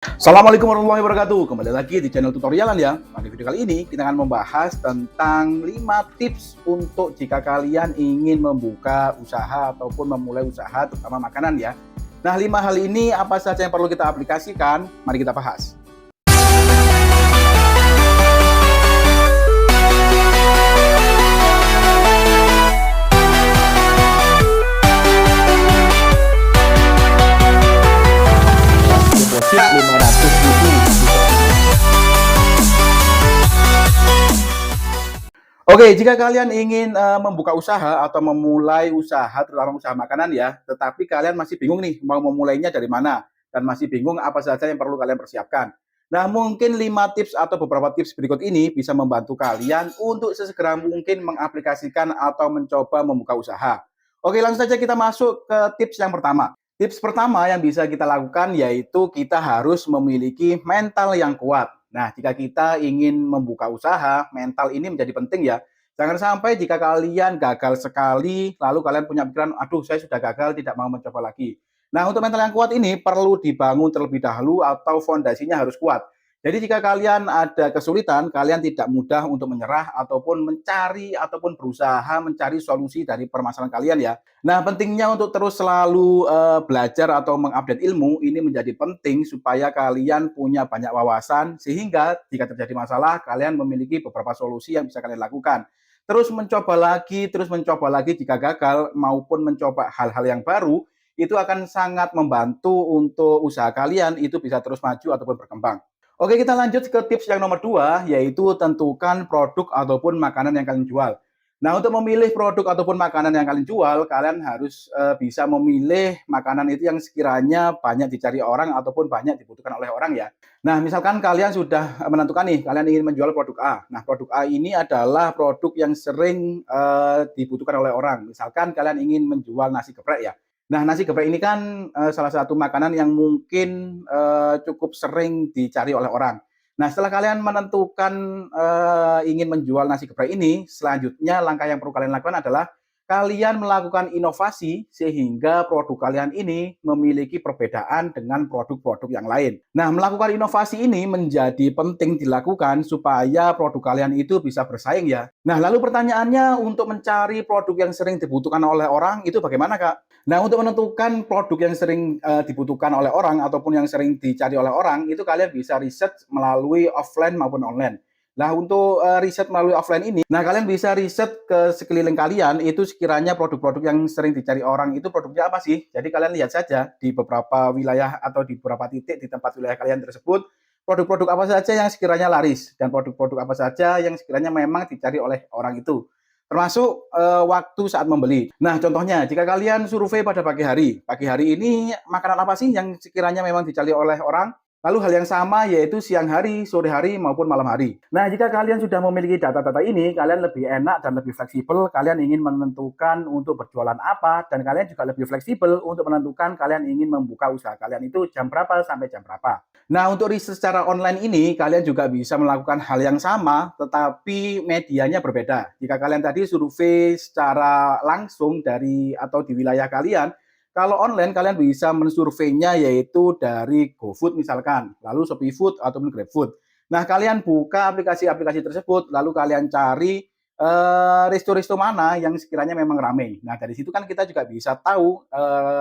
Assalamualaikum warahmatullahi wabarakatuh. Kembali lagi di channel tutorialan ya. Pada video kali ini kita akan membahas tentang 5 tips untuk jika kalian ingin membuka usaha ataupun memulai usaha terutama makanan ya. Nah, 5 hal ini apa saja yang perlu kita aplikasikan? Mari kita bahas. Deposit 500.000. Oke, jika kalian ingin membuka usaha atau memulai usaha, terutama usaha makanan ya, tetapi kalian masih bingung nih mau memulainya dari mana dan masih bingung apa saja yang perlu kalian persiapkan. Nah, mungkin 5 tips atau beberapa tips berikut ini bisa membantu kalian untuk sesegera mungkin mengaplikasikan atau mencoba membuka usaha. Oke, langsung saja kita masuk ke tips yang pertama. Tips pertama yang bisa kita lakukan yaitu kita harus memiliki mental yang kuat. Nah, jika kita ingin membuka usaha, mental ini menjadi penting ya. Jangan sampai jika kalian gagal sekali, lalu kalian punya pikiran, aduh saya sudah gagal, tidak mau mencoba lagi. Nah, untuk mental yang kuat ini perlu dibangun terlebih dahulu atau fondasinya harus kuat. Jadi jika kalian ada kesulitan, kalian tidak mudah untuk menyerah ataupun mencari ataupun berusaha mencari solusi dari permasalahan kalian ya. Nah, pentingnya untuk terus selalu belajar atau mengupdate ilmu ini menjadi penting supaya kalian punya banyak wawasan sehingga jika terjadi masalah kalian memiliki beberapa solusi yang bisa kalian lakukan. Terus mencoba lagi jika gagal maupun mencoba hal-hal yang baru itu akan sangat membantu untuk usaha kalian itu bisa terus maju ataupun berkembang. Oke, kita lanjut ke tips yang nomor 2, yaitu tentukan produk ataupun makanan yang kalian jual. Nah, untuk memilih produk ataupun makanan yang kalian jual, kalian harus bisa memilih makanan itu yang sekiranya banyak dicari orang ataupun banyak dibutuhkan oleh orang ya. Nah, misalkan kalian sudah menentukan nih, kalian ingin menjual produk A. Nah, produk A ini adalah produk yang sering dibutuhkan oleh orang. Misalkan kalian ingin menjual nasi geprek ya. Nah, nasi geprek ini kan salah satu makanan yang mungkin cukup sering dicari oleh orang. Nah, setelah kalian menentukan ingin menjual nasi geprek ini, selanjutnya langkah yang perlu kalian lakukan adalah kalian melakukan inovasi sehingga produk kalian ini memiliki perbedaan dengan produk-produk yang lain. Nah, melakukan inovasi ini menjadi penting dilakukan supaya produk kalian itu bisa bersaing ya. Nah, lalu pertanyaannya untuk mencari produk yang sering dibutuhkan oleh orang itu bagaimana, Kak? Nah, untuk menentukan produk yang sering dibutuhkan oleh orang ataupun yang sering dicari oleh orang, itu kalian bisa riset melalui offline maupun online. Nah, untuk riset melalui offline ini, nah kalian bisa riset ke sekeliling kalian itu sekiranya produk-produk yang sering dicari orang itu produknya apa sih? Jadi kalian lihat saja di beberapa wilayah atau di beberapa titik di tempat wilayah kalian tersebut, produk-produk apa saja yang sekiranya laris dan produk-produk apa saja yang sekiranya memang dicari oleh orang itu. Termasuk waktu saat membeli. Nah, contohnya jika kalian survei pada pagi hari ini makanan apa sih yang sekiranya memang dicari oleh orang? Lalu hal yang sama yaitu siang hari, sore hari, maupun malam hari. Nah, jika kalian sudah memiliki data-data ini, kalian lebih enak dan lebih fleksibel. Kalian ingin menentukan untuk berjualan apa, dan kalian juga lebih fleksibel untuk menentukan kalian ingin membuka usaha kalian itu jam berapa sampai jam berapa. Nah, untuk riset secara online ini, kalian juga bisa melakukan hal yang sama, tetapi medianya berbeda. Jika kalian tadi survei secara langsung dari atau di wilayah kalian, kalau online kalian bisa mensurveinya yaitu dari GoFood misalkan, lalu ShopeeFood ataupun GrabFood. Nah, kalian buka aplikasi-aplikasi tersebut, lalu kalian cari resto-resto mana yang sekiranya memang ramai. Nah, dari situ kan kita juga bisa tahu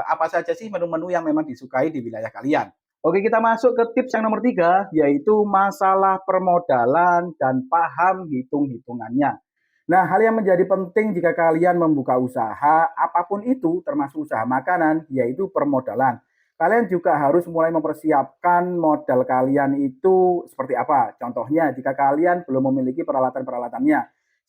apa saja sih menu-menu yang memang disukai di wilayah kalian. Oke, kita masuk ke tips yang nomor 3, yaitu masalah permodalan dan paham hitung-hitungannya. Nah, hal yang menjadi penting jika kalian membuka usaha, apapun itu, termasuk usaha makanan, yaitu permodalan. Kalian juga harus mulai mempersiapkan modal kalian itu seperti apa. Contohnya, jika kalian belum memiliki peralatan-peralatannya.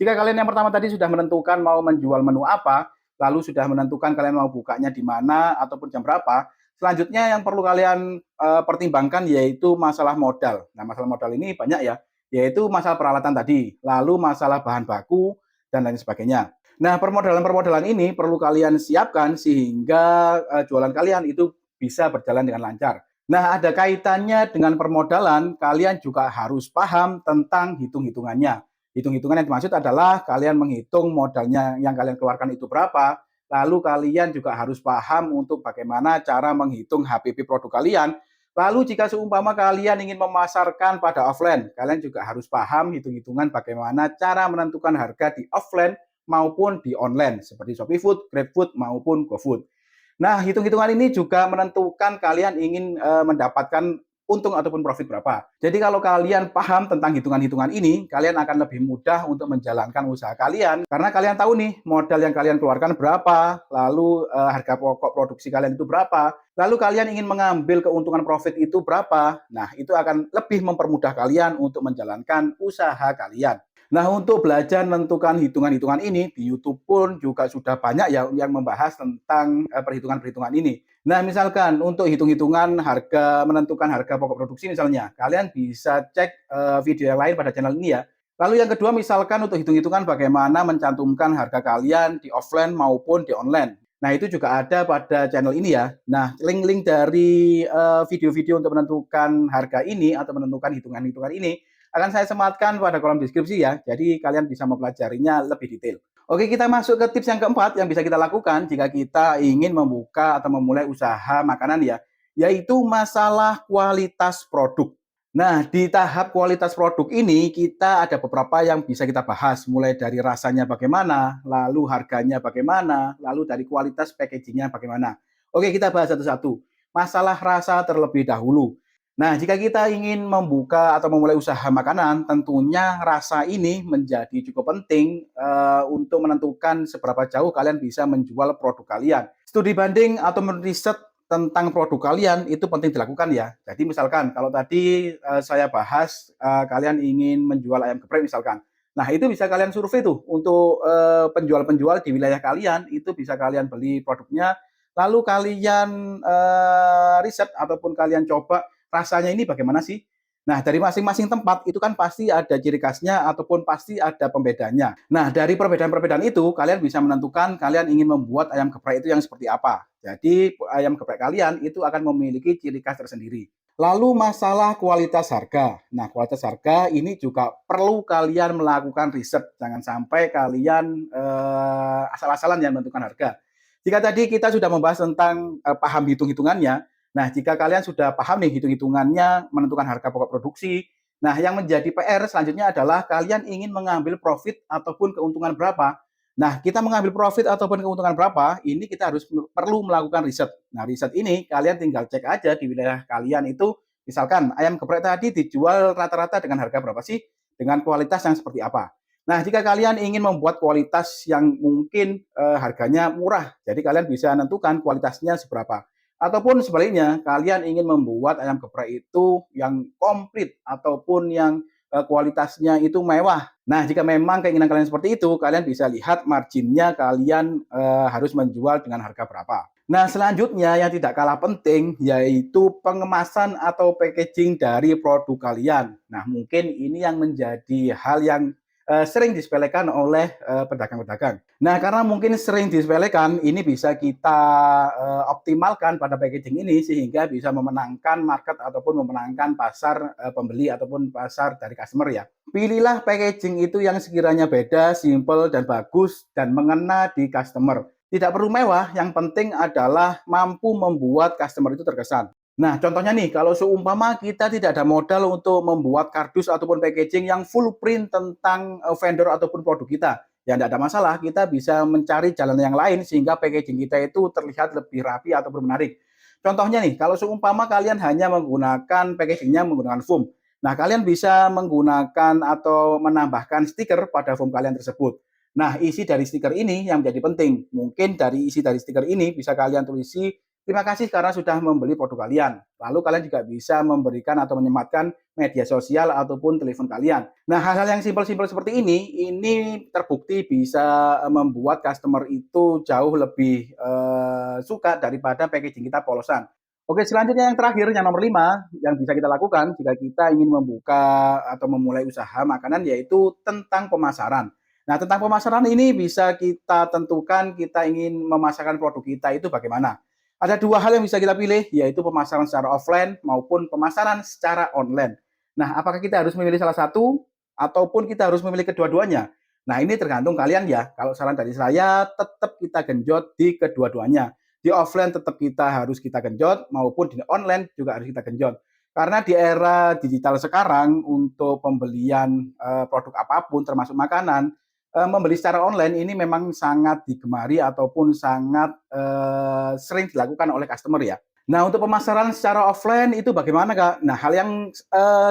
Jika kalian yang pertama tadi sudah menentukan mau menjual menu apa, lalu sudah menentukan kalian mau bukanya di mana ataupun jam berapa, selanjutnya yang perlu kalian pertimbangkan yaitu masalah modal. Nah, masalah modal ini banyak ya, yaitu masalah peralatan tadi, lalu masalah bahan baku, dan lain sebagainya. Nah, permodalan-permodalan ini perlu kalian siapkan sehingga jualan kalian itu bisa berjalan dengan lancar. Nah, ada kaitannya dengan permodalan, kalian juga harus paham tentang hitung-hitungannya. Hitung-hitungan yang dimaksud adalah kalian menghitung modalnya yang kalian keluarkan itu berapa, lalu kalian juga harus paham untuk bagaimana cara menghitung HPP produk kalian, Lalu jika seumpama kalian ingin memasarkan pada offline, kalian juga harus paham hitung-hitungan bagaimana cara menentukan harga di offline maupun di online seperti ShopeeFood, GrabFood maupun GoFood. Nah, hitung-hitungan ini juga menentukan kalian ingin mendapatkan untung ataupun profit berapa. Jadi kalau kalian paham tentang hitungan-hitungan ini, kalian akan lebih mudah untuk menjalankan usaha kalian karena kalian tahu nih modal yang kalian keluarkan berapa, lalu harga pokok produksi kalian itu berapa, lalu kalian ingin mengambil keuntungan profit itu berapa. Nah, itu akan lebih mempermudah kalian untuk menjalankan usaha kalian. Nah, untuk belajar menentukan hitungan-hitungan ini di YouTube pun juga sudah banyak ya yang membahas tentang perhitungan-perhitungan ini. Nah, misalkan untuk hitung-hitungan harga menentukan harga pokok produksi misalnya, kalian bisa cek video yang lain pada channel ini ya. Lalu yang kedua misalkan untuk hitung-hitungan bagaimana mencantumkan harga kalian di offline maupun di online. Nah, itu juga ada pada channel ini ya. Nah, link-link dari video-video untuk menentukan harga ini atau menentukan hitungan-hitungan ini akan saya sematkan pada kolom deskripsi ya. Jadi kalian bisa mempelajarinya lebih detail. Oke, kita masuk ke tips yang keempat yang bisa kita lakukan jika kita ingin membuka atau memulai usaha makanan ya, yaitu masalah kualitas produk. Nah, di tahap kualitas produk ini kita ada beberapa yang bisa kita bahas, mulai dari rasanya bagaimana, lalu harganya bagaimana, lalu dari kualitas packagingnya bagaimana. Oke, kita bahas satu-satu. Masalah rasa terlebih dahulu. Nah, jika kita ingin membuka atau memulai usaha makanan, tentunya rasa ini menjadi cukup penting untuk menentukan seberapa jauh kalian bisa menjual produk kalian. Studi banding atau riset tentang produk kalian itu penting dilakukan ya. Jadi misalkan kalau tadi saya bahas kalian ingin menjual ayam geprek misalkan. Nah, itu bisa kalian survei tuh untuk penjual-penjual di wilayah kalian, itu bisa kalian beli produknya, lalu kalian riset ataupun kalian coba rasanya ini bagaimana sih? Nah, dari masing-masing tempat itu kan pasti ada ciri khasnya ataupun pasti ada pembedanya. Nah, dari perbedaan-perbedaan itu kalian bisa menentukan kalian ingin membuat ayam geprek itu yang seperti apa. Jadi, ayam geprek kalian itu akan memiliki ciri khas tersendiri. Lalu masalah kualitas harga. Nah, kualitas harga ini juga perlu kalian melakukan riset. Jangan sampai kalian asal-asalan yang menentukan harga. Jika tadi kita sudah membahas tentang paham hitung-hitungannya, nah, jika kalian sudah paham nih hitung-hitungannya menentukan harga pokok produksi, nah yang menjadi PR selanjutnya adalah kalian ingin mengambil profit ataupun keuntungan berapa. Nah, kita mengambil profit ataupun keuntungan berapa, ini kita harus perlu melakukan riset. Nah, riset ini kalian tinggal cek aja di wilayah kalian itu, misalkan ayam geprek tadi dijual rata-rata dengan harga berapa sih? Dengan kualitas yang seperti apa? Nah, jika kalian ingin membuat kualitas yang mungkin harganya murah, jadi kalian bisa menentukan kualitasnya seberapa. Ataupun sebaliknya, kalian ingin membuat ayam geprek itu yang komplit ataupun yang kualitasnya itu mewah. Nah, jika memang keinginan kalian seperti itu, kalian bisa lihat marginnya kalian harus menjual dengan harga berapa. Nah, selanjutnya yang tidak kalah penting yaitu pengemasan atau packaging dari produk kalian. Nah, mungkin ini yang menjadi hal yang sering disepelekan oleh pedagang-pedagang. Nah, karena mungkin sering disepelekan, ini bisa kita optimalkan pada packaging ini sehingga bisa memenangkan market ataupun memenangkan pasar pembeli ataupun pasar dari customer ya. Pilihlah packaging itu yang sekiranya beda, simple dan bagus dan mengena di customer. Tidak perlu mewah, yang penting adalah mampu membuat customer itu terkesan. Nah, contohnya nih, kalau seumpama kita tidak ada modal untuk membuat kardus ataupun packaging yang full print tentang vendor ataupun produk kita, ya tidak ada masalah, kita bisa mencari jalan yang lain sehingga packaging kita itu terlihat lebih rapi ataupun menarik. Contohnya nih, kalau seumpama kalian hanya menggunakan packagingnya menggunakan foam, nah kalian bisa menggunakan atau menambahkan stiker pada foam kalian tersebut. Nah, isi dari stiker ini yang menjadi penting. Mungkin dari isi dari stiker ini bisa kalian tulisi, terima kasih karena sudah membeli produk kalian. Lalu kalian juga bisa memberikan atau menyematkan media sosial ataupun telepon kalian. Nah, hal-hal yang simpel-simpel seperti ini terbukti bisa membuat customer itu jauh lebih suka daripada packaging kita polosan. Oke, selanjutnya yang terakhir, yang nomor 5, yang bisa kita lakukan jika kita ingin membuka atau memulai usaha makanan, yaitu tentang pemasaran. Nah, tentang pemasaran ini bisa kita tentukan kita ingin memasarkan produk kita itu bagaimana. Ada dua hal yang bisa kita pilih, yaitu pemasaran secara offline maupun pemasaran secara online. Nah, apakah kita harus memilih salah satu ataupun kita harus memilih kedua-duanya? Nah, ini tergantung kalian ya. Kalau saran dari saya, tetap kita genjot di kedua-duanya. di offline tetap harus kita genjot, maupun di online juga harus kita genjot. Karena di era digital sekarang untuk pembelian produk apapun termasuk makanan, membeli secara online ini memang sangat digemari ataupun sangat sering dilakukan oleh customer ya. Nah, untuk pemasaran secara offline itu bagaimana, Kak? Nah, hal yang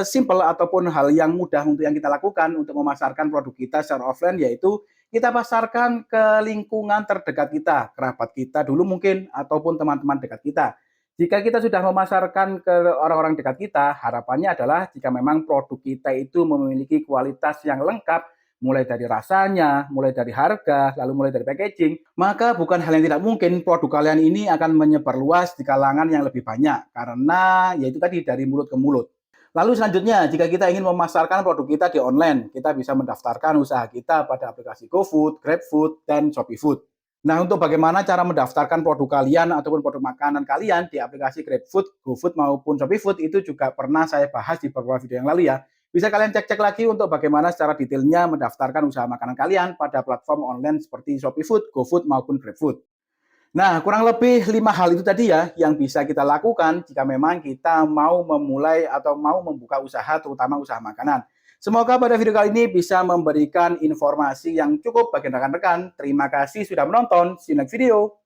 simpel ataupun hal yang mudah untuk yang kita lakukan untuk memasarkan produk kita secara offline yaitu kita pasarkan ke lingkungan terdekat kita, kerabat kita dulu mungkin ataupun teman-teman dekat kita. Jika kita sudah memasarkan ke orang-orang dekat kita, harapannya adalah jika memang produk kita itu memiliki kualitas yang lengkap, mulai dari rasanya, mulai dari harga, lalu mulai dari packaging, maka bukan hal yang tidak mungkin produk kalian ini akan menyebar luas di kalangan yang lebih banyak karena yaitu tadi dari mulut ke mulut. Lalu selanjutnya, jika kita ingin memasarkan produk kita di online, kita bisa mendaftarkan usaha kita pada aplikasi GoFood, GrabFood, dan ShopeeFood. Nah, untuk bagaimana cara mendaftarkan produk kalian ataupun produk makanan kalian di aplikasi GrabFood, GoFood maupun ShopeeFood itu juga pernah saya bahas di beberapa video yang lalu ya. Bisa kalian cek-cek lagi untuk bagaimana secara detailnya mendaftarkan usaha makanan kalian pada platform online seperti ShopeeFood, GoFood maupun GrabFood. Nah, kurang lebih 5 hal itu tadi ya yang bisa kita lakukan jika memang kita mau memulai atau mau membuka usaha, terutama usaha makanan. Semoga pada video kali ini bisa memberikan informasi yang cukup bagi rekan-rekan. Terima kasih sudah menonton. See you next video.